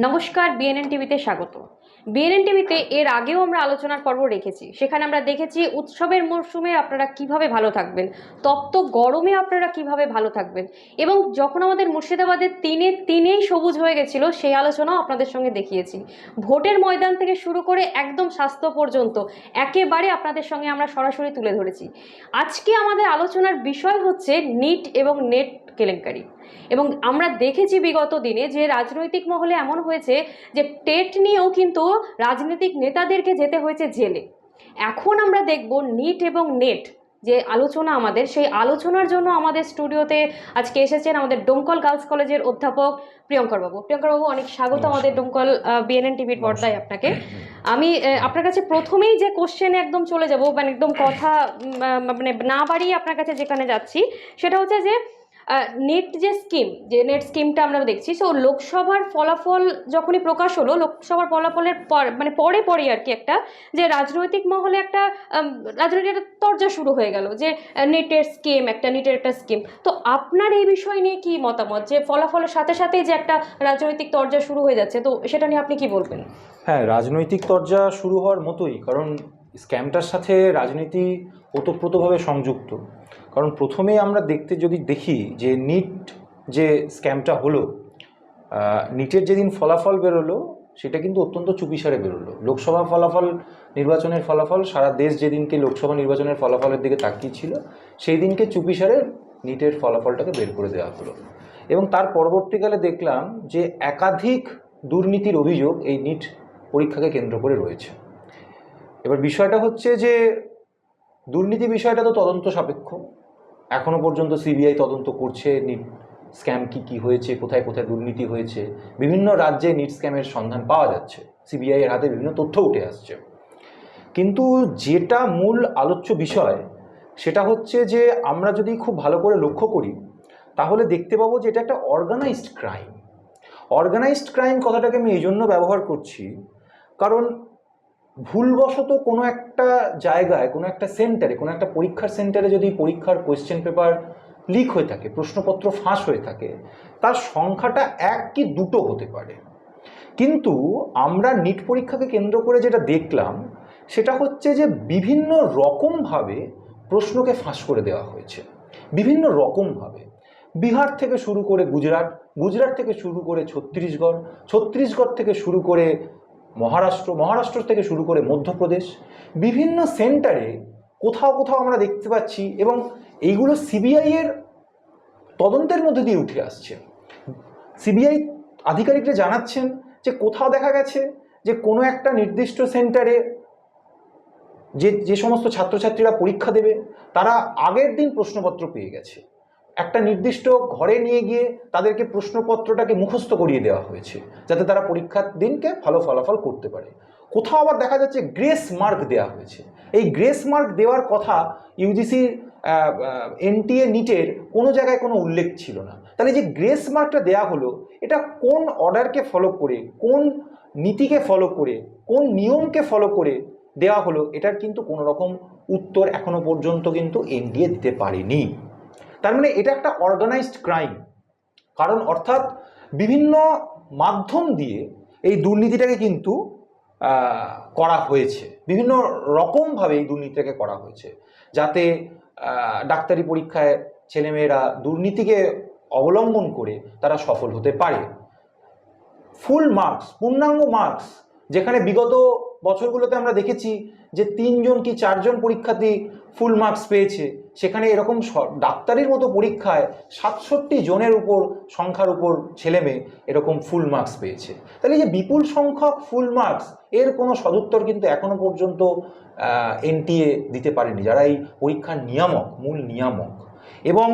নমস্কার, বিএনএন টিভিতে স্বাগত। বিএনএন টিভিতে এর আগেও আমরা আলোচনার পর্ব রেখেছি। সেখানে আমরা দেখেছি উৎসবের মরশুমে আপনারা কিভাবে ভালো থাকবেন, তপ্ত গরমে আপনারা কিভাবে ভালো থাকবেন, এবং যখন আমাদের মুর্শিদাবাদের তিনেই সবুজ হয়ে গেছিল সেই আলোচনাও আপনাদের সঙ্গে দেখিয়েছি। ভোটের ময়দান থেকে শুরু করে একদম স্বাস্থ্য পর্যন্ত একেবারে আপনাদের সঙ্গে আমরা সরাসরি তুলে ধরেছি। আজকে আমাদের আলোচনার বিষয় হচ্ছে নিট এবং নেট কেলেঙ্কারি। এবং আমরা দেখেছি বিগত দিনে যে রাজনৈতিক মহলে এমন হয়েছে যে টেট নিয়েও কিন্তু রাজনৈতিক নেতাদেরকে যেতে হয়েছে জেলে। এখন আমরা দেখব নিট এবং নেট যে আলোচনা, আমাদের সেই আলোচনার জন্য আমাদের স্টুডিওতে আজকে এসেছেন আমাদের ডোমকল গার্লস কলেজের অধ্যাপক প্রিয়ঙ্কর বাবু। অনেক স্বাগত আমাদের ডোমকল বিএনএন টিভির পর্দায় আপনাকে। আমি আপনার কাছে প্রথমেই যে কোশ্চেনে একদম চলে যাব, মানে একদম কথা মানে না বাড়িয়ে আপনার কাছে যেখানে যাচ্ছি, সেটা হচ্ছে যে নেট নেট স্কিমটা আমরা দেখছি। সো লোকসভার ফলাফল যখনই প্রকাশ হলো, লোকসভার ফলাফলের পরে আর কি একটা যে রাজনৈতিক মহলে একটা রাজনৈতিক একটা তরজা শুরু হয়ে গেল যে নিটের একটা স্কিম। তো আপনার এই বিষয় নিয়ে কি মতামত, যে ফলাফলের সাথে সাথেই যে একটা রাজনৈতিক তরজা শুরু হয়ে যাচ্ছে, তো সেটা নিয়ে আপনি কি বলবেন? হ্যাঁ, রাজনৈতিক তরজা শুরু হওয়ার মতোই, কারণ স্ক্যামটার সাথে রাজনীতি ওতপ্রোতভাবে সংযুক্ত। কারণ প্রথমে আমরা দেখি যে নিট যে স্ক্যামটা হলো, নিটের যেদিন ফলাফল বেরোলো সেটা কিন্তু অত্যন্ত চুপিসারে বেরোলো। লোকসভা নির্বাচনের ফলাফল, সারা দেশ যেদিনকে লোকসভা নির্বাচনের ফলাফলের দিকে তাকিয়েছিল সেই দিনকে চুপিসারে নিটের ফলাফলটাকে বের করে দেওয়া হলো। এবং তার পরবর্তীকালে দেখলাম যে একাধিক দুর্নীতির অভিযোগ এই নিট পরীক্ষাকে কেন্দ্র করে রয়েছে। এবার বিষয়টা হচ্ছে যে দুর্নীতি বিষয়টা তো তদন্ত সাপেক্ষ। এখনো পর্যন্ত সিবিআই তদন্ত করছে নিট স্ক্যাম কি হয়েছে, কোথায় কোথায় দুর্নীতি হয়েছে। বিভিন্ন রাজ্যে নিট স্ক্যামের সন্ধান পাওয়া যাচ্ছে, সিবিআই এর হাতে বিভিন্ন তথ্য উঠে আসছে। কিন্তু যেটা মূল আলোচ্য বিষয় সেটা হচ্ছে যে আমরা যদি খুব ভালো করে লক্ষ্য করি তাহলে দেখতে পাবো যে এটা একটা অর্গানাইজড ক্রাইম। কথাটাকে আমি এই জন্য ব্যবহার করছি কারণ ভুলবশত কোনো একটা জায়গায়, কোনো একটা সেন্টারে, কোনো একটা পরীক্ষার সেন্টারে যদি পরীক্ষার কোয়েশ্চেন পেপার লিক হয়ে থাকে, প্রশ্নপত্র ফাঁস হয়ে থাকে, তার সংখ্যাটা 1 কি 2 হতে পারে। কিন্তু আমরা নিট পরীক্ষাকে কেন্দ্র করে যেটা দেখলাম সেটা হচ্ছে যে বিভিন্ন রকমভাবে প্রশ্নকে ফাঁস করে দেওয়া হয়েছে। বিভিন্ন রকমভাবে বিহার থেকে শুরু করে গুজরাট থেকে শুরু করে ছত্তিশগড় থেকে শুরু করে মহারাষ্ট্র থেকে শুরু করে মধ্যপ্রদেশ, বিভিন্ন সেন্টারে কোথাও কোথাও আমরা দেখতে পাচ্ছি, এবং এইগুলো সিবিআই এর তদন্তের মধ্যে দিয়ে উঠে আসছে। সিবিআই আধিকারিকরা জানাচ্ছেন যে কোথাও দেখা গেছে যে কোনো একটা নির্দিষ্ট সেন্টারে যে সমস্ত ছাত্রছাত্রীরা পরীক্ষা দেবে তারা আগের দিন প্রশ্নপত্র পেয়ে গেছে। একটা নির্দিষ্ট ঘরে নিয়ে গিয়ে তাদেরকে প্রশ্নপত্রটাকে মুখস্থ করিয়ে দেওয়া হয়েছে যাতে তারা পরীক্ষার দিনকে ভালো ফলাফল করতে পারে। কোথাও আবার দেখা যাচ্ছে গ্রেস মার্ক দেওয়া হয়েছে। এই গ্রেস মার্ক দেওয়ার কথা ইউজিসির এনটিএ নিটের কোনো জায়গায় কোনো উল্লেখ ছিল না। তাহলে যে গ্রেস মার্কটা দেওয়া হলো, এটা কোন অর্ডারকে ফলো করে, কোন নীতিকে ফলো করে, কোন নিয়মকে ফলো করে দেওয়া হলো, এটার কিন্তু কোনো রকম উত্তর এখনো পর্যন্ত কিন্তু এনটিএ দিতে পারেনি। তার মানে এটা একটা অর্গানাইজড ক্রাইম। কারণ অর্থাৎ বিভিন্ন মাধ্যম দিয়ে এই দুর্নীতিটাকে কিন্তু করা হয়েছে, বিভিন্ন রকমভাবে এই দুর্নীতিটাকে করা হয়েছে যাতে ডাক্তারি পরীক্ষায় ছেলেমেয়েরা দুর্নীতিকে অবলম্বন করে তারা সফল হতে পারে। ফুল মার্কস, পূর্ণাঙ্গ মার্কস, যেখানে বিগত বছরগুলোতে আমরা দেখেছি যে 3 জন কি 4 জন পরীক্ষার্থী ফুল মার্কস পেয়েছে, সেখানে এরকম ডাক্তারির মতো পরীক্ষায় 67 জনের সংখ্যার উপর ছেলে মেয়ে এরকম ফুল মার্কস পেয়েছে। তাহলে যে বিপুল সংখ্যক ফুল মার্কস, এর কোনো সদুত্তর কিন্তু এখনো পর্যন্ত এনটিএ দিতে পারেনি, যারা এই পরীক্ষার মূল নিয়ামক। এবং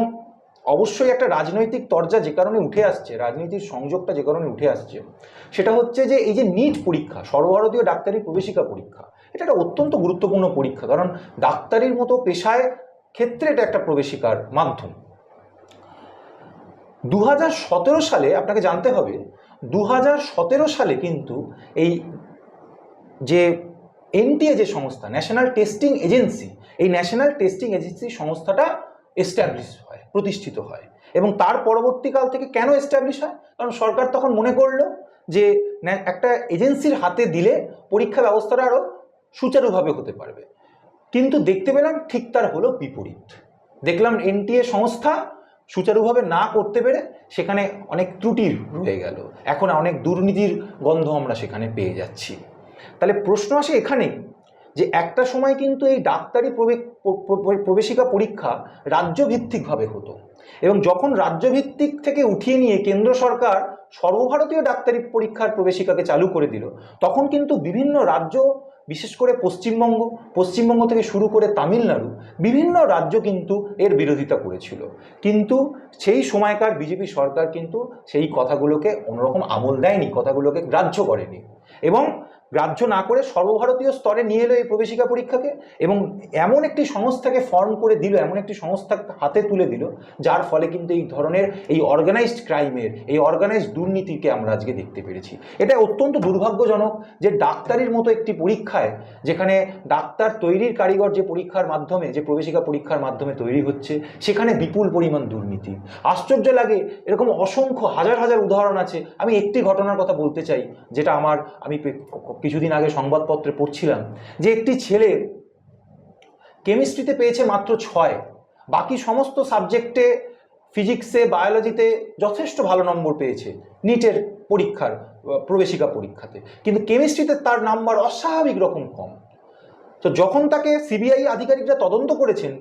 অবশ্যই একটা রাজনৈতিক তরজা যে কারণে উঠে আসছে, রাজনীতির সংযোগটা যে কারণে উঠে আসছে, সেটা হচ্ছে যে এই যে নিট পরীক্ষা, সর্বভারতীয় ডাক্তারি প্রবেশিকা পরীক্ষা, এটা একটা অত্যন্ত গুরুত্বপূর্ণ পরীক্ষা। কারণ ডাক্তারির মতো পেশায় ক্ষেত্রে এটা একটা প্রবেশিকার মাধ্যম। 2017 সালে আপনাকে জানতে হবে, 2017 সালে কিন্তু এই যে এনটিএ যে সংস্থা, ন্যাশনাল টেস্টিং এজেন্সি, এই ন্যাশনাল টেস্টিং এজেন্সি সংস্থাটা এস্টাবলিশ হয়, প্রতিষ্ঠিত হয়। এবং তার পরবর্তীকাল থেকে কেন এস্টাবলিশ হয়? কারণ সরকার তখন মনে করলো যে একটা এজেন্সির হাতে দিলে পরীক্ষা ব্যবস্থাটা আরও সুচারুভাবে হতে পারবে। কিন্তু দেখতে পেলাম ঠিক তার হলো বিপরীত। দেখলাম এনটিএ সংস্থা সুচারুভাবে না করতে পেরে সেখানে অনেক ত্রুটি রয়ে গেল, এখন অনেক দুর্নীতির গন্ধ আমরা সেখানে পেয়ে যাচ্ছি। তাহলে প্রশ্ন আসে এখানেই যে একটা সময় কিন্তু এই ডাক্তারি প্রবেশিকা পরীক্ষা রাজ্যভিত্তিকভাবে হতো, এবং যখন রাজ্যভিত্তিক থেকে উঠিয়ে নিয়ে কেন্দ্র সরকার সর্বভারতীয় ডাক্তারি পরীক্ষার প্রবেশিকাকে চালু করে দিল, তখন কিন্তু বিভিন্ন রাজ্য, বিশেষ করে পশ্চিমবঙ্গ থেকে শুরু করে তামিলনাড়ু, বিভিন্ন রাজ্য কিন্তু এর বিরোধিতা করেছিল। কিন্তু সেই সময়কার বিজেপি সরকার কিন্তু সেই কথাগুলোকে অন্যরকম আমল দেয়নি, কথাগুলোকে গ্রাহ্য করেনি, এবং গ্রাহ্য না করে সর্বভারতীয় স্তরে নিয়ে এলো এই প্রবেশিকা পরীক্ষাকে, এবং এমন একটি সংস্থাকে ফর্ম করে দিল, এমন একটি সংস্থা হাতে তুলে দিল, যার ফলে কিন্তু এই ধরনের এই অর্গানাইজড ক্রাইমের, এই অর্গানাইজড দুর্নীতিকে আমরা আজকে দেখতে পেরেছি। এটা অত্যন্ত দুর্ভাগ্যজনক যে ডাক্তারির মতো একটি পরীক্ষায়, যেখানে ডাক্তার তৈরির কারিগর যে পরীক্ষার মাধ্যমে, যে প্রবেশিকা পরীক্ষার মাধ্যমে তৈরি হচ্ছে, সেখানে বিপুল পরিমাণ দুর্নীতি। আশ্চর্য লাগে, এরকম অসংখ্য হাজার হাজার উদাহরণ আছে। আমি একটি ঘটনার কথা বলতে চাই, যেটা আমি কিছুদিন আগে সংবাদপত্রে পড়ছিলাম, যে একটি ছেলে কেমিস্ট্রিতে পেয়েছে মাত্র 6, বাকি সমস্ত সাবজেক্টে, ফিজিক্সে, বায়োলজিতে যথেষ্ট ভালো নম্বর পেয়েছে নিটের পরীক্ষার প্রবেশিকা পরীক্ষাতে, কিন্তু কেমিস্ট্রিতে তার নাম্বার অস্বাভাবিক রকম কম। তো যখন তাকে সিবিআই আধিকারিকরা তদন্ত করেছেন,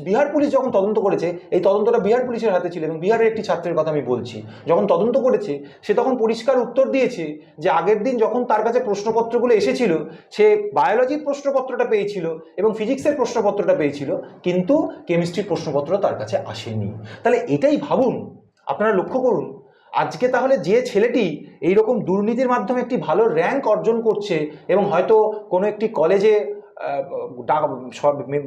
বিহার পুলিশ যখন তদন্ত করেছে, এই তদন্তটা বিহার পুলিশের হাতে ছিল, এবং বিহারের একটি ছাত্রের কথা আমি বলছি, যখন তদন্ত করেছে, সে তখন পরিষ্কার উত্তর দিয়েছে যে আগের দিন যখন তার কাছে প্রশ্নপত্রগুলো এসেছিল, সে বায়োলজির প্রশ্নপত্রটা পেয়েছিল এবং ফিজিক্সের প্রশ্নপত্রটা পেয়েছিল, কিন্তু কেমিস্ট্রির প্রশ্নপত্র তার কাছে আসেনি। তাহলে এটাই ভাবুন, আপনারা লক্ষ্য করুন, আজকে তাহলে যে ছেলেটি এইরকম দুর্নীতির মাধ্যমে একটি ভালো র্যাঙ্ক অর্জন করছে, এবং হয়তো কোনো একটি কলেজে,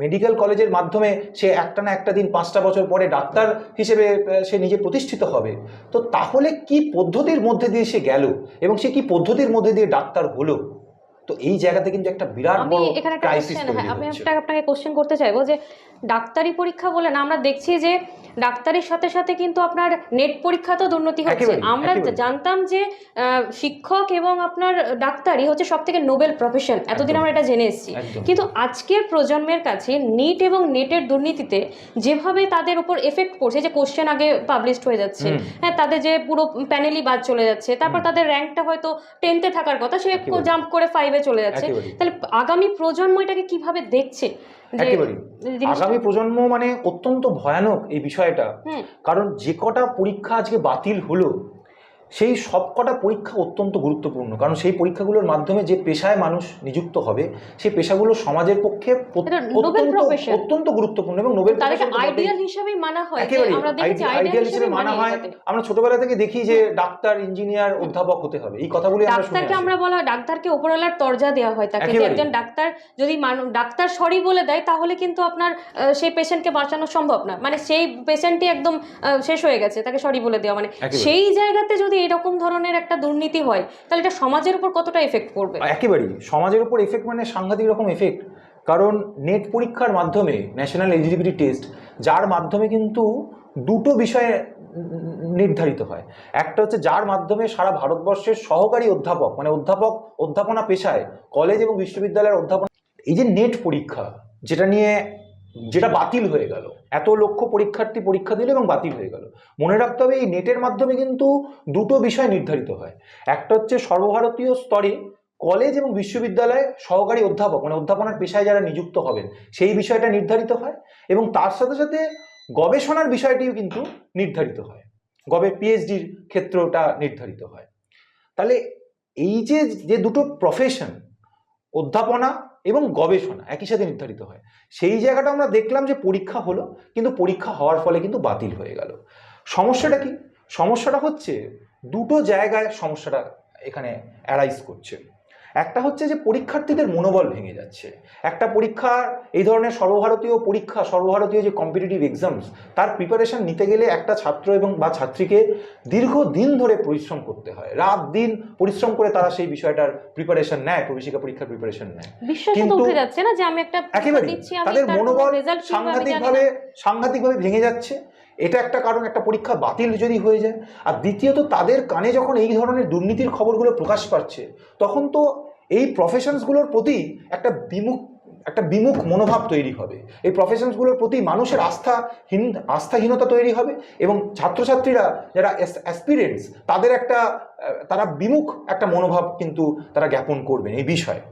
মেডিকেল কলেজের মাধ্যমে সে একটা না একটা দিন 5টা বছর পরে ডাক্তার হিসেবে সে নিজে প্রতিষ্ঠিত হবে, তো তাহলে কি পদ্ধতির মধ্যে দিয়ে সে গেল এবং সে কি পদ্ধতির মধ্যে দিয়ে ডাক্তার হলো? তো এই জায়গাতে কিন্তু একটা বিরাট বড় ক্রাইসিস তৈরি হচ্ছে। আমি আপনাকে কোশ্চেন করতে চাইবো যে ডাক্তারি পরীক্ষা বলে না, আমরা দেখছি যে ডাক্তারির সাথে সাথে কিন্তু আপনার নেট পরীক্ষাতেও দুর্নীতি হচ্ছে। আমরা জানতাম যে শিক্ষক এবং আপনার ডাক্তারি হচ্ছে সব থেকে নোবেল প্রফেশন, এতদিন আমরা এটা জেনে এসেছি, কিন্তু আজকের প্রজন্মের কাছে নিট এবং নেটের দুর্নীতিতে যেভাবে তাদের উপর এফেক্ট পড়ছে, যে কোশ্চেন আগে পাবলিশড হয়ে যাচ্ছে, হ্যাঁ, তাদের যে পুরো প্যানেলই বাদ চলে যাচ্ছে, তারপর তাদের র্যাঙ্কটা হয়তো 10তে থাকার কথা, সে জাম্প করে 5-এ চলে যাচ্ছে। তাহলে আগামী প্রজন্ম এটাকে কিভাবে দেখছে? আগামী প্রজন্ম মানে অত্যন্ত ভয়ানক এই বিষয়টা, কারণ যে কটা পরীক্ষা আজকে বাতিল হলো, সেই সব কটা পরীক্ষা অত্যন্ত গুরুত্বপূর্ণ, কারণ সেই পরীক্ষাগুলোর মাধ্যমে যে পেশায় মানুষ নিযুক্ত হবে, সেই পেশাগুলো সমাজের পক্ষে অত্যন্ত গুরুত্বপূর্ণ এবং নোবেল আইডিয়াল হিসেবে মানা হয়। আইডিয়াল হিসেবে মানা হয়। আমরা ছোটবেলা থেকে দেখি যে ডাক্তার, ইঞ্জিনিয়ার, অধ্যাপক হতে হবে, এই কথাগুলি ডাক্তারকে আমরা বলা হয়, ডাক্তারকে উপরওয়ালার দরজা দেওয়া হয় তাকে, যে একজন ডাক্তার যদি ডাক্তার সরি বলে দেয়, তাহলে কিন্তু আপনার সেই পেশেন্টকে বাঁচানো সম্ভব না, মানে সেই পেশেন্টই একদম শেষ হয়ে গেছে, তাকে সরি বলে দেওয়া, মানে সেই জায়গাতে যদি এরকম ধরনের একটা দুর্নীতি হয়, তাহলে এটা সমাজের উপর কতটা এফেক্ট পড়বে? একেবারেই সমাজের উপর এফেক্ট, মানে সাংঘাতিক রকম এফেক্ট। কারণ নেট পরীক্ষার মাধ্যমে, ন্যাশনাল এলিজিবিলিটি টেস্ট, যার মাধ্যমে কিন্তু দুটো বিষয়ে নির্ধারিত হয়। একটা হচ্ছে যার মাধ্যমে সারা ভারতবর্ষের সহকারী অধ্যাপক, মানে অধ্যাপনা পেশায়, কলেজ এবং বিশ্ববিদ্যালয়ের অধ্যাপনা, এই যে নেট পরীক্ষা, যেটা বাতিল হয়ে গেল, এত লক্ষ পরীক্ষার্থী পরীক্ষা দিল এবং বাতিল হয়ে গেল। মনে রাখতে হবে, এই নেটের মাধ্যমে কিন্তু দুটো বিষয় নির্ধারিত হয়। একটা হচ্ছে সর্বভারতীয় স্তরে কলেজ এবং বিশ্ববিদ্যালয়ে সহকারী অধ্যাপক, মানে অধ্যাপনার পেশায় যারা নিযুক্ত হবেন, সেই বিষয়টা নির্ধারিত হয়, এবং তার সাথে সাথে গবেষণার বিষয়টিও কিন্তু নির্ধারিত হয়, পিএইচডির ক্ষেত্রটা নির্ধারিত হয়। তাহলে এই যে দুটো প্রফেশন, অধ্যাপনা এবং গবেষণা একই সাথে নির্ধারিত হয়, সেই জায়গাটা আমরা দেখলাম যে পরীক্ষা হলো, কিন্তু পরীক্ষা হওয়ার ফলে কিন্তু বাতিল হয়ে গেল। সমস্যাটা কি? সমস্যাটা হচ্ছে দুটো জায়গায় সমস্যাটা এখানে অ্যারাইজ করছে। একটা হচ্ছে যে পরীক্ষার্থীদের মনোবল ভেঙে যাচ্ছে। একটা পরীক্ষা, এই ধরনের সর্বভারতীয় যে কম্পিটিটিভ এক্সামস, তার প্রিপারেশন নিতে গেলে একটা ছাত্র এবং বা ছাত্রীকে দীর্ঘদিন ধরে পরিশ্রম করতে হয়, রাত দিন পরিশ্রম করে তারা সেই বিষয়টার প্রিপারেশন নেয়, প্রবেশিকা পরীক্ষার প্রিপারেশন নেয়, কিন্তু একেবারে তাদের মনোবল সাংঘাতিকভাবে ভেঙে যাচ্ছে, এটা একটা কারণ, একটা পরীক্ষা বাতিল যদি হয়ে যায়। আর দ্বিতীয়ত, তাদের কানে যখন এই ধরনের দুর্নীতির খবরগুলো প্রকাশ পাচ্ছে, তখন তো এই প্রফেশনসগুলোর প্রতি একটা বিমুখ মনোভাব তৈরি হবে। এই প্রফেশনসগুলোর প্রতি মানুষের আস্থাহীনতা তৈরি হবে, এবং ছাত্রছাত্রীরা যারা অ্যাসপিরেন্টস তারা বিমুখ একটা মনোভাব কিন্তু তারা জ্ঞাপন করবেন এই বিষয়ে।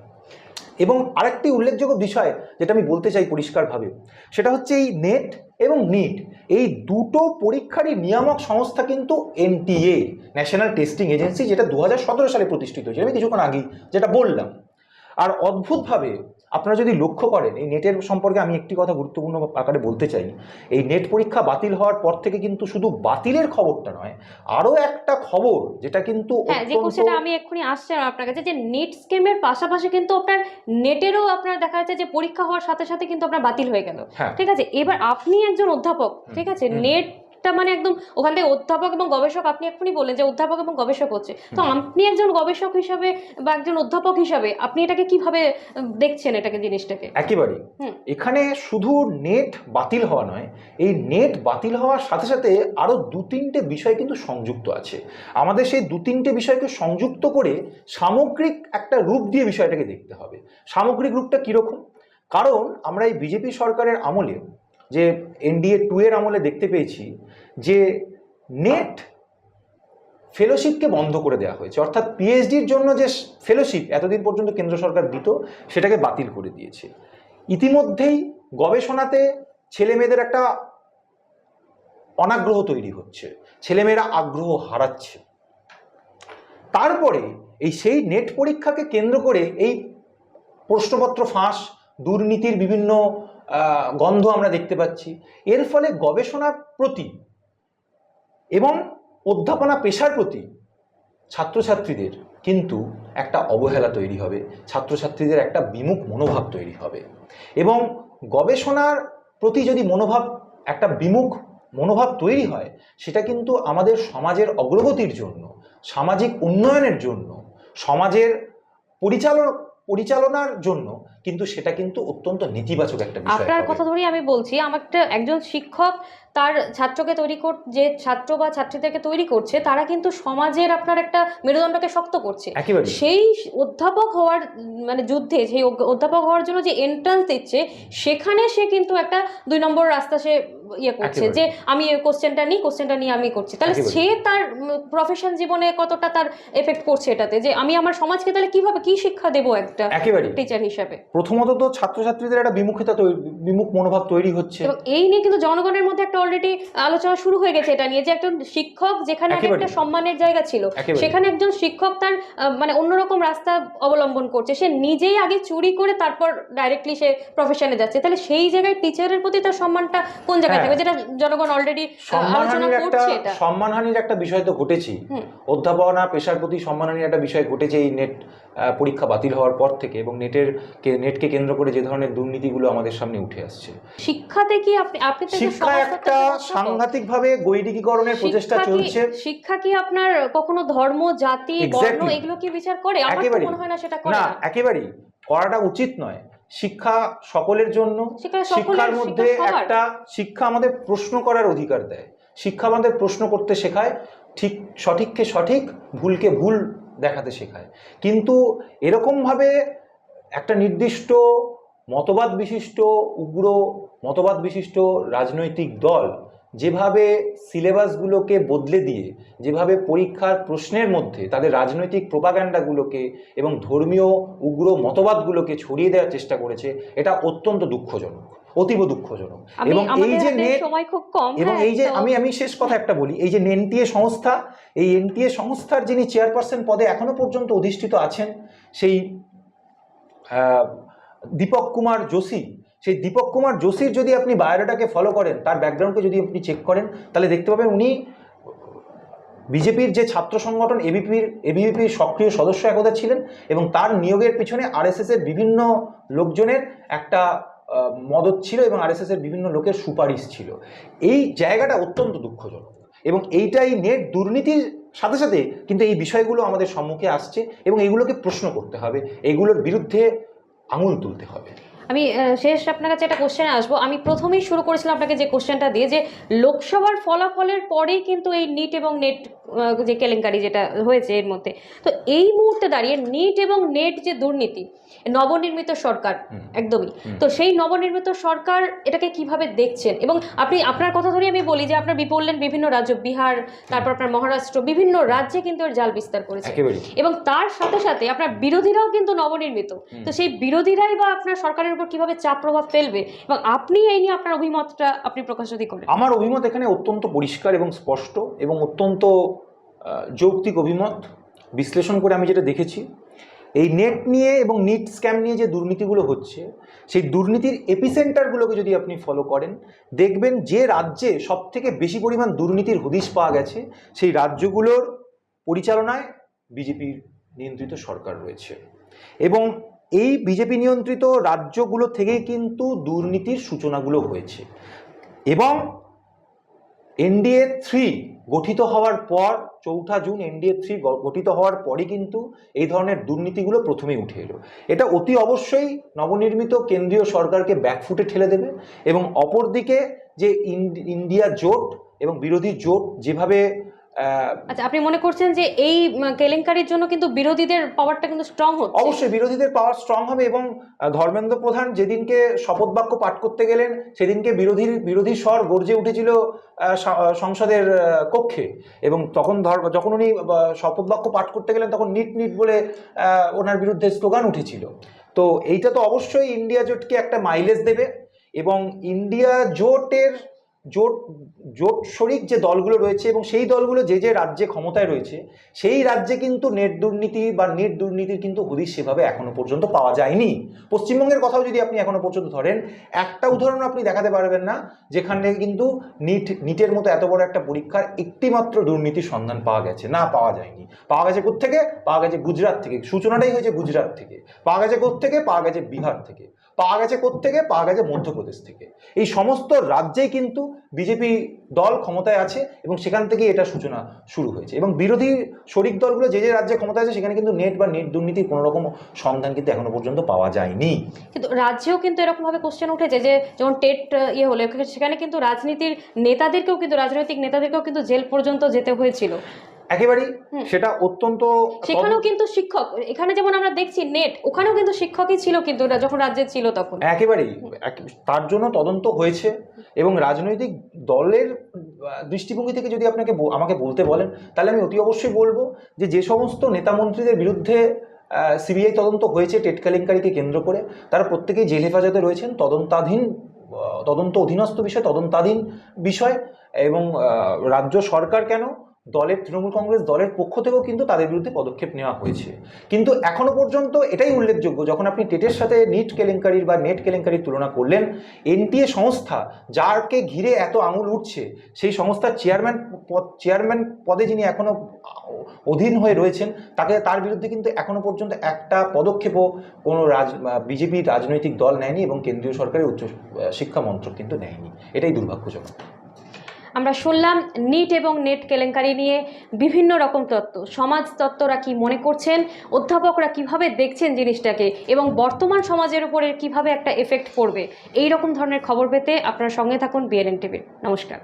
এবং আরেকটি উল্লেখযোগ্য বিষয় যেটা আমি বলতে চাই পরিষ্কারভাবে, সেটা হচ্ছে এই নেট এবং নিট, এই দুটো পরীক্ষারই নিয়ামক সংস্থা কিন্তু এনটিএ, ন্যাশনাল টেস্টিং এজেন্সি, যেটা 2017 সালে প্রতিষ্ঠিত হয়েছিল, আমি কিছুক্ষণ আগেই যেটা বললাম। আর অদ্ভুতভাবে আপনারা যদি লক্ষ্য করেন, এই নেটের সম্পর্কে আমি একটি কথা গুরুত্বপূর্ণ আকারে বলতে চাই। এই নেট পরীক্ষা বাতিল হওয়ার পর থেকে কিন্তু শুধু বাতিলের খবরটা নয়, আরও একটা খবর যেটা কিন্তু যে কোশ্চেনটা আমি এক্ষুনি আসছিলাম আপনার কাছে, যে নেট স্কিমের পাশাপাশি কিন্তু আপনার নেটেরও আপনার দেখা যাচ্ছে যে পরীক্ষা হওয়ার সাথে সাথে কিন্তু আপনার বাতিল হয়ে গেল। ঠিক আছে, এবার আপনি একজন অধ্যাপক, ঠিক আছে, নেট মানে একদম ওখান থেকে অধ্যাপক এবং গবেষক, আপনি এক্ষুনি বললেন যে অধ্যাপক এবং গবেষক হচ্ছে, তো আপনি একজন গবেষক হিসাবে বা একজন অধ্যাপক হিসাবে আপনি এটাকে কিভাবে দেখছেন, এটাকে জিনিসটাকে? একেবারেই এখানে শুধু নেট বাতিল হওয়া নয়, এই নেট বাতিল হওয়ার সাথে সাথে আরো 2-3টে বিষয় কিন্তু সংযুক্ত আছে। আমাদের সেই 2-3টে বিষয়কে সংযুক্ত করে সামগ্রিক একটা রূপ দিয়ে বিষয়টাকে দেখতে হবে। সামগ্রিক রূপটা কিরকম? কারণ আমরা এই বিজেপি সরকারের আমলে, যে NDA 2 এর আমলে দেখতে পেয়েছি যে নেট ফেলোশিপকে বন্ধ করে দেওয়া হয়েছে, অর্থাৎ পিএইচডির জন্য যে ফেলোশিপ এতদিন পর্যন্ত কেন্দ্র সরকার দিত সেটাকে বাতিল করে দিয়েছে। ইতিমধ্যেই গবেষণাতে ছেলেমেয়েদের একটা অনাগ্রহ তৈরি হচ্ছে, ছেলেমেয়েরা আগ্রহ হারাচ্ছে। তারপরে সেই নেট পরীক্ষাকে কেন্দ্র করে এই প্রশ্নপত্র ফাঁস, দুর্নীতির বিভিন্ন গন্ধ আমরা দেখতে পাচ্ছি। এর ফলে গবেষণার প্রতি এবং অধ্যাপনা পেশার প্রতি ছাত্রছাত্রীদের কিন্তু একটা অবহেলা তৈরি হবে, ছাত্রছাত্রীদের একটা বিমুখ মনোভাব তৈরি হবে। এবং গবেষণার প্রতি যদি একটা বিমুখ মনোভাব তৈরি হয়, সেটা কিন্তু আমাদের সমাজের অগ্রগতির জন্য, সামাজিক উন্নয়নের জন্য, সমাজের পরিচালনার জন্য কিন্তু সেটা কিন্তু অত্যন্ত নেতিবাচক একটা বিষয়। আপনার কথা ধরেই আমি বলছি, একজন শিক্ষক তার ছাত্রকে যে ছাত্র বা ছাত্রীদেরকে তৈরি করছে, তারা কিন্তু সমাজের আপনার একটা মেরুদণ্ডকে শক্ত করছে। সেই অধ্যাপক হওয়ার মানে যুদ্ধে, সেই অধ্যাপক হওয়ার জন্য যে এন্ট্রান্স দিচ্ছে, সেখানে সে কিন্তু একটা 2 নম্বর রাস্তা সে করছে, যে আমি কোশ্চেনটা নিয়ে আমি করছি। তাহলে সে তার প্রফেশন জীবনে কতটা তার এফেক্ট করছে এটাতে, যে আমি আমার সমাজকে তাহলে কিভাবে কি শিক্ষা দেবো একটা টিচার হিসেবে? প্রথমত তো ছাত্রছাত্রীদের একটা বিমুখ মনোভাব তৈরি হচ্ছে, এবং এই নিয়ে কিন্তু জনগণের মধ্যে একটা অলরেডি আলোচনা শুরু হয়ে গেছে এটা নিয়ে, যে একজন শিক্ষক যেখানে একটা সম্মানের জায়গা ছিল, সেখানে একজন শিক্ষক তার মানে অন্যরকম রাস্তা অবলম্বন করছে, সে নিজেই আগে চুরি করে তারপর ডাইরেক্টলি সে প্রফেশনে যাচ্ছে। তাহলে সেই জায়গায় টিচারের প্রতি তার সম্মানটা কোন জায়গায় থাকবে, যেটা জনগণ অলরেডি আলোচনা করছে? এটা সম্মানহানির একটা বিষয় তো ঘটেছে, অধ্যাপনা পেশার প্রতি সম্মানহানির একটা বিষয় ঘটেছে এই নেট পরীক্ষা বাতিল হওয়ার পর থেকে, এবং নেটকে কেন্দ্র করে যে ধরনের দুর্নীতিগুলো আমাদের সামনে উঠে আসছে। শিক্ষাতে কি শিক্ষা একটা সাংঘাতিকভাবে গৈরিকীকরণের প্রচেষ্টা চলছে। শিক্ষা কি আপনার কখনো ধর্ম, জাতি, বর্ণ এগুলো কি বিচার করে? আমার তো মনে হয় না সেটা করে। না, একেবারেই করাটা উচিত নয়। শিক্ষা সকলের জন্য, শিক্ষার মধ্যে শিক্ষা আমাদের প্রশ্ন করার অধিকার দেয়, শিক্ষা আমাদের প্রশ্ন করতে শেখায়, সঠিককে সঠিক, ভুলকে ভুল দেখাতে শেখায়। কিন্তু এরকমভাবে একটা নির্দিষ্ট উগ্র মতবাদ বিশিষ্ট রাজনৈতিক দল যেভাবে সিলেবাসগুলোকে বদলে দিয়ে, যেভাবে পরীক্ষার প্রশ্নের মধ্যে তাদের রাজনৈতিক প্রোপাগান্ডাগুলোকে এবং ধর্মীয় উগ্র মতবাদগুলোকে ছড়িয়ে দেওয়ার চেষ্টা করেছে, এটা অত্যন্ত দুঃখজনক, অতীব দুঃখজনক। এবং এই যে নেট, এবং এই যে আমি শেষ কথা একটা বলি, এই যে এনটিএ সংস্থা, এই এনটিএ সংস্থার যিনি চেয়ারপারসন পদে এখনো পর্যন্ত অধিষ্ঠিত আছেন, সেই দীপক কুমার যোশী, সেই দীপক কুমার যোশীর যদি আপনি বায়োডাটাকে ফলো করেন, তার ব্যাকগ্রাউন্ডকে যদি আপনি চেক করেন, তাহলে দেখতে পাবেন উনি বিজেপির যে ছাত্র সংগঠন এবিভিপির সক্রিয় সদস্য একদা ছিলেন, এবং তার নিয়োগের পিছনে আরএসএস এর বিভিন্ন লোকজনের একটা মদত ছিল, এবং আরএসএস এর বিভিন্ন লোকের সুপারিশ ছিল। এই জায়গাটা অত্যন্ত দুঃখজনক, এবং এইটাই নেট দুর্নীতির সাথে সাথে কিন্তু এই বিষয়গুলো আমাদের সম্মুখে আসছে, এবং এইগুলোকে প্রশ্ন করতে হবে, এইগুলোর বিরুদ্ধে আঙুল তুলতে হবে। আমি শেষ আপনার কাছে একটা কোশ্চেনে আসবো। আমি প্রথমেই শুরু করেছিলাম আপনাকে যে কোশ্চেনটা দিয়ে, যে লোকসভার ফলাফলের পরেই কিন্তু এই নিট এবং নেট যে কেলেঙ্কারি যেটা হয়েছে এর মধ্যে, তো এই মুহূর্তে দাঁড়িয়ে নিট এবং নেট যে দুর্নীতি, নবনির্মিত সরকার একদমই, তো সেই নবনির্মিত সরকার এটাকে কিভাবে দেখছেন? এবং আপনি আপনার কথা ধরে আমি বলি যে আপনার বললেন বিভিন্ন রাজ্য, বিহার, তারপর আপনার মহারাষ্ট্র, বিভিন্ন রাজ্যে কিন্তু এর জাল বিস্তার করেছে, এবং তার সাথে সাথে আপনার বিরোধীরাও কিন্তু নবনির্মিত। তো সেই বিরোধীরাই বা আপনার সরকারের উপর কিভাবে চাপ প্রভাব ফেলবে, এবং আপনি এই নিয়ে আপনার অভিমতটা আপনি প্রকাশ যদি করেন। আমার অভিমত এখানে অত্যন্ত পরিষ্কার এবং স্পষ্ট এবং অত্যন্ত যৌক্তিক অভিমত। বিশ্লেষণ করে আমি যেটা দেখেছি, এই নেট নিয়ে এবং নিট স্ক্যাম নিয়ে যে দুর্নীতিগুলো হচ্ছে, সেই দুর্নীতির এপিসেন্টারগুলোকে যদি আপনি ফলো করেন, দেখবেন যে রাজ্যে সবথেকে বেশি পরিমাণ দুর্নীতির হদিশ পাওয়া গেছে সেই রাজ্যগুলোর পরিচালনায় বিজেপির নিয়ন্ত্রিত সরকার রয়েছে। এবং এই বিজেপি নিয়ন্ত্রিত রাজ্যগুলো থেকেই কিন্তু দুর্নীতির সূচনাগুলো হয়েছে। এবং এনডিএ 3 গঠিত হওয়ার পর, 4 জুন এনডিএ 3 গঠিত হওয়ার পরই কিন্তু এই ধরনের দুর্নীতিগুলো প্রথমেই উঠে এলো। এটা অতি অবশ্যই নবনির্মিত কেন্দ্রীয় সরকারকে ব্যাকফুটে ঠেলে দেবে। এবং অপরদিকে যে ইন্ডিয়া জোট এবং বিরোধী জোট যেভাবে আচ্ছা, আপনি মনে করছেন যে এই কেলেঙ্কারির জন্য কিন্তু বিরোধীদের পাওয়ারটা কিন্তু স্ট্রং হচ্ছে? অবশ্যই বিরোধীদের পাওয়ার স্ট্রং হবে। এবং ধর্মেন্দ্র প্রধান যেদিনকে শপথ বাক্য পাঠ করতে গেলেন, সেদিনকে বিরোধী স্বর গর্জে উঠেছিল সংসদের কক্ষে। এবং যখন উনি শপথ বাক্য পাঠ করতে গেলেন, তখন নিট নিট বলে ওনার বিরুদ্ধে স্লোগান উঠেছিল। তো এইটা তো অবশ্যই ইন্ডিয়া জোটকে একটা মাইলেজ দেবে। এবং ইন্ডিয়া জোট শরিক যে দলগুলো রয়েছে এবং সেই দলগুলো যে যে রাজ্যে ক্ষমতায় রয়েছে, সেই রাজ্যে কিন্তু নেট দুর্নীতির কিন্তু হদিশ সেভাবে এখনো পর্যন্ত পাওয়া যায়নি। পশ্চিমবঙ্গের কথাও যদি আপনি এখনো পর্যন্ত ধরেন, একটা উদাহরণ আপনি দেখাতে পারবেন না যেখানে কিন্তু নিটের মতো এত বড় একটা পরীক্ষার একটিমাত্র দুর্নীতির সন্ধান পাওয়া গেছে, না পাওয়া যায়নি। পাওয়া গেছে কোত্থেকে? পাওয়া গেছে গুজরাট থেকে। সূচনাটাই হয়েছে গুজরাট থেকে। পাওয়া গেছে কোত্থেকে? পাওয়া গেছে বিহার থেকে। পাওয়া গেছে কোত্থেকে? পাওয়া গেছে মধ্যপ্রদেশ থেকে। এই সমস্ত রাজ্যেই কিন্তু বিজেপি দল ক্ষমতায় আছে এবং সেখান থেকেই এটা সূচনা শুরু হয়েছে। এবং বিরোধী শরিক দলগুলো যে যে রাজ্যে ক্ষমতায় আছে, সেখানে কিন্তু নেট দুর্নীতির কোনো রকম সন্ধান কিন্তু এখনো পর্যন্ত পাওয়া যায়নি। কিন্তু রাজ্যেও কিন্তু এরকমভাবে কোশ্চেন উঠেছে যে যেমন টেট হলো, সেখানে কিন্তু রাজনীতির নেতাদেরকেও কিন্তু রাজনৈতিক নেতাদেরকেও কিন্তু জেল পর্যন্ত যেতে হয়েছিল একেবারেই। সেটা অত্যন্ত, সেখানেও কিন্তু শিক্ষক, এখানে যেমন আমরা দেখছি নেট, ওখানেও কিন্তু শিক্ষকই ছিল কিন্তু যখন রাজ্যে ছিল তখন। একেবারেই তার জন্য তদন্ত হয়েছে। এবং রাজনৈতিক দলের দৃষ্টিভঙ্গি থেকে যদি আমাকে বলতে বলেন, তাহলে আমি অতি অবশ্যই বলবো যে সমস্ত নেতা মন্ত্রীদের বিরুদ্ধে সিবিআই তদন্ত হয়েছে টেট কেলেঙ্কারিকে কেন্দ্র করে, তারা প্রত্যেকেই জেল হেফাজতে রয়েছেন, তদন্ত অধীনস্থ বিষয়, তদন্তাধীন বিষয়। এবং রাজ্য সরকার কেন, তৃণমূল কংগ্রেস দলের পক্ষ থেকেও কিন্তু তাদের বিরুদ্ধে পদক্ষেপ নেওয়া হয়েছে। কিন্তু এখনো পর্যন্ত এটাই উল্লেখযোগ্য, যখন আপনি টেটের সাথে নেট কেলেঙ্কারির তুলনা করলেন, এনটিএ সংস্থা যাকে ঘিরে এত আঙুল উঠছে, সেই সংস্থার চেয়ারম্যান পদে যিনি এখনো অধীন হয়ে রয়েছেন, তার বিরুদ্ধে কিন্তু এখনো পর্যন্ত একটা পদক্ষেপও কোনো বিজেপির রাজনৈতিক দল নেয়নি এবং কেন্দ্রীয় সরকারের উচ্চ শিক্ষা মন্ত্রক কিন্তু নেয়নি। এটাই দুর্ভাগ্যজনক। আমরা শুনলাম নিট এবং নেট কেলেঙ্কারি নিয়ে বিভিন্ন রকম তত্ত্ব, সমাজতত্ত্বরা কি মনে করছেন, অধ্যাপকরা কিভাবে দেখছেন জিনিসটাকে, এবং বর্তমান সমাজের উপরে কিভাবে একটা এফেক্ট পড়বে। এই রকম ধরনের খবর পেতে আপনারা সঙ্গে থাকুন বিএনএন টিভির। নমস্কার।